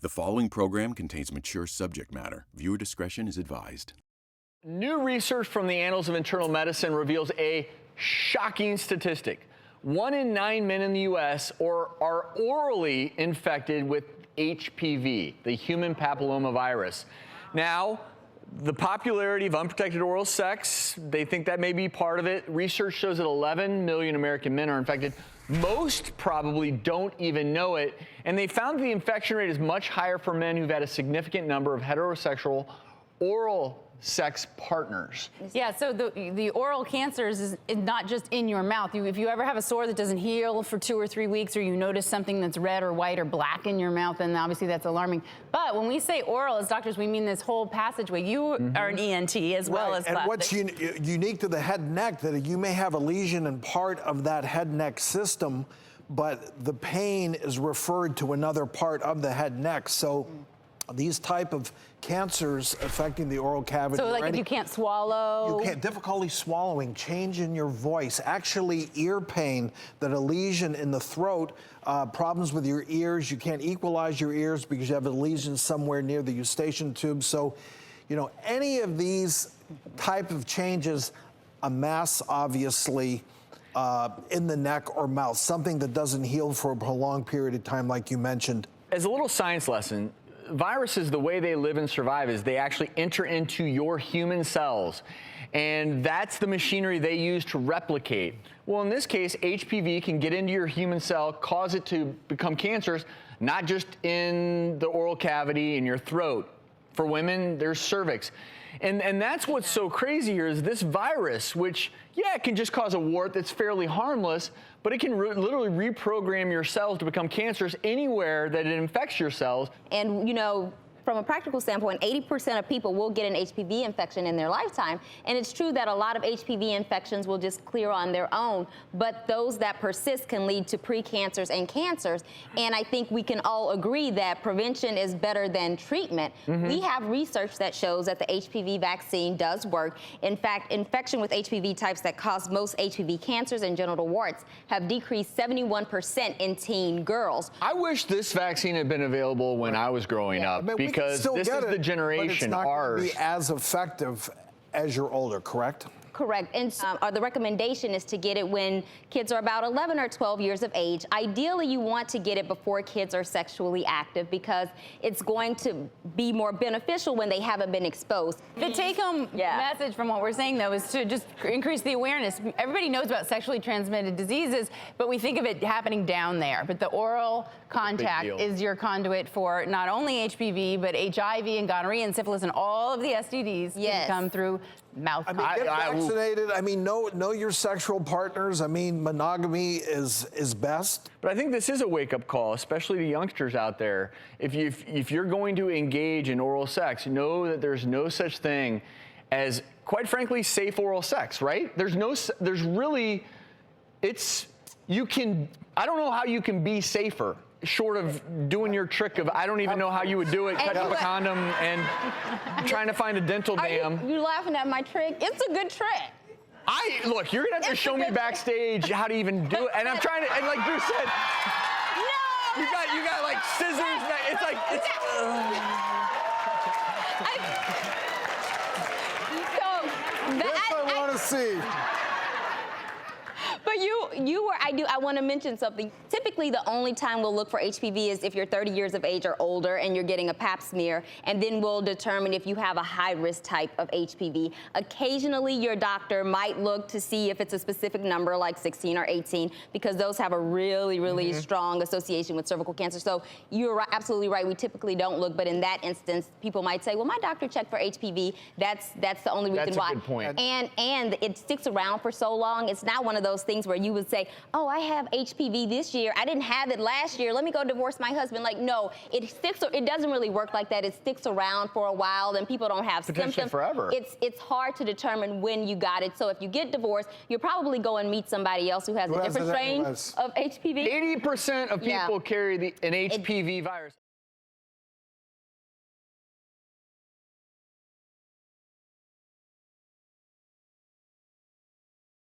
The following program contains mature subject matter. Viewer discretion is advised. New research from the Annals of Internal Medicine reveals a shocking statistic. 1 in 9 men in the U.S. are orally infected with HPV, the human papillomavirus. Now, the popularity of unprotected oral sex, they think that may be part of it. Research shows that 11 million American men are infected. Most probably don't even know it, and they found the infection rate is much higher for men who've had a significant number of heterosexual oral sex partners. Yeah, so the oral cancers is not just in your mouth. If you ever have a sore that doesn't heal for 2 or 3 weeks, or you notice something that's red or white or black in your mouth, then obviously that's alarming. But when we say oral, as doctors, we mean this whole passageway. You are an ENT as well as and plastic. what's unique to the head and neck, that you may have a lesion in part of that head and neck system, but the pain is referred to another part of the head and neck. So these type of cancers affecting the oral cavity. So like if you can't swallow? Difficulty swallowing, change in your voice, actually ear pain, that a lesion in the throat, problems with your ears, you can't equalize your ears because you have a lesion somewhere near the eustachian tube. So, you know, any of these type of changes, a mass obviously in the neck or mouth, something that doesn't heal for a prolonged period of time like you mentioned. As a little science lesson, viruses, the way they live and survive is they actually enter into your human cells, and that's the machinery they use to replicate. Well, in this case, HPV can get into your human cell, cause it to become cancerous, not just in the oral cavity, in your throat. For women, there's cervix. And that's what's so crazy here is this virus, which, yeah, it can just cause a wart that's fairly harmless, but it can literally reprogram your cells to become cancerous anywhere that it infects your cells. And, you know, from a practical standpoint, 80% of people will get an HPV infection in their lifetime. And it's true that a lot of HPV infections will just clear on their own, but those that persist can lead to precancers and cancers. And I think we can all agree that prevention is better than treatment. We have research that shows that the HPV vaccine does work. In fact, infection with HPV types that cause most HPV cancers and genital warts have decreased 71% in teen girls. I wish this vaccine had been available when I was growing up. Because this is the generation, but it's not ours. going to be as effective as you're older, correct? Correct. And the recommendation is to get it when kids are about 11 or 12 years of age. Ideally, you want to get it before kids are sexually active because it's going to be more beneficial when they haven't been exposed. The take-home message from what we're saying, though, is to just increase the awareness. Everybody knows about sexually transmitted diseases, but we think of it happening down there. But the oral contact is your conduit for not only HPV, but HIV and gonorrhea and syphilis and all of the STDs that come through mouth. I mean, get vaccinated. I mean, know your sexual partners. I mean, monogamy is best. But I think this is a wake-up call, especially to youngsters out there. If you're going to engage in oral sex, know that there's no such thing as, quite frankly, safe oral sex, right? I don't know how you can be safer, short of doing your trick of, I don't even know how you would do it, cut up a condom and trying to find a dental dam. You laughing at my trick? It's a good trick. Look, you're gonna have to show me backstage how to even do it. And I'm trying to, and like Drew said, No! you got like scissors, it's like, it's. That's what I want to see. But I want to mention something. Typically, the only time we'll look for HPV is if you're 30 years of age or older and you're getting a pap smear, and then we'll determine if you have a high-risk type of HPV. Occasionally, your doctor might look to see if it's a specific number like 16 or 18, because those have a really, really strong association with cervical cancer. So you're absolutely right. We typically don't look, but in that instance, people might say, well, my doctor checked for HPV. That's the only reason why. That's a good point. And it sticks around for so long. It's not one of those things where you would say, oh, I have HPV this year. I didn't have it last year. Let me go divorce my husband. Like, no, it doesn't really work like that. It sticks around for a while, and people don't have symptoms. Forever. It's hard to determine when you got it. So if you get divorced, you'll probably go and meet somebody else who has a different strain of HPV. 80% of people carry an HPV virus.